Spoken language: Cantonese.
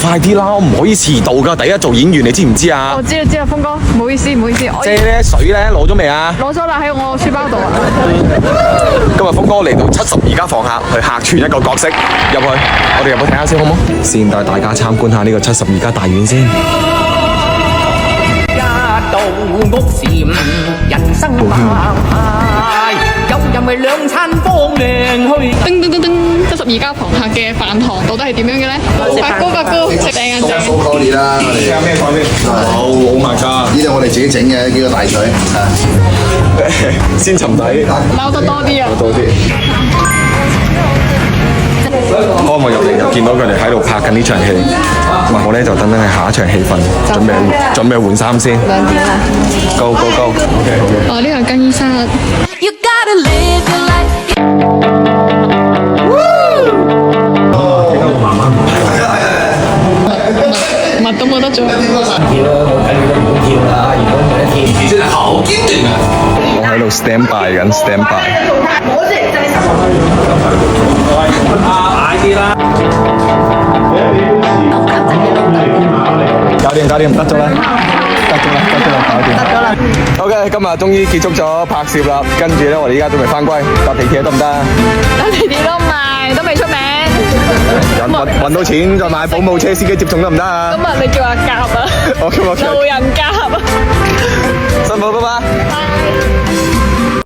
快啲啦，我唔可以遲到噶。第一做演員，你知唔知啊？我知啦，峰哥，唔好意思，唔好意思，我遮咧水咧攞咗未啊？攞咗啦，喺我書包度啊。今日峰哥嚟到72家房客去客串一個角色，入去，我哋入去睇下先好唔好？先帶大家參觀下呢個72家大院先。一道屋檐，人生百態，有人為兩餐方量去。叮叮叮叮，72家房客嘅飯堂到底係點樣嘅咧？白糕白糕，食正啊正！好過年啦，我哋有咩菜先？好 ，Oh my god！呢度我哋自己整嘅幾個大水先沉底，撈得多啲啊！多啲。當我入嚟就見到佢哋喺度拍緊呢場戲，我咧就等等係下一場戲份，準備換衫先。2點啦。Go go go！ 哦，呢個更衣室。You gotta live your life. 乜都冇得做。我喺度 stand by 緊 ，stand by。搞掂，得咗啦，搞掂。OK， 今日終於結束咗拍攝啦，跟住咧，我哋依家準備翻歸，搭地鐵得唔得啊？搭地鐵都唔係，都未出名。揾到錢再買保姆車司機接送得唔得啊？今日你叫阿甲啊，我路人甲啊。辛苦，拜拜。拜。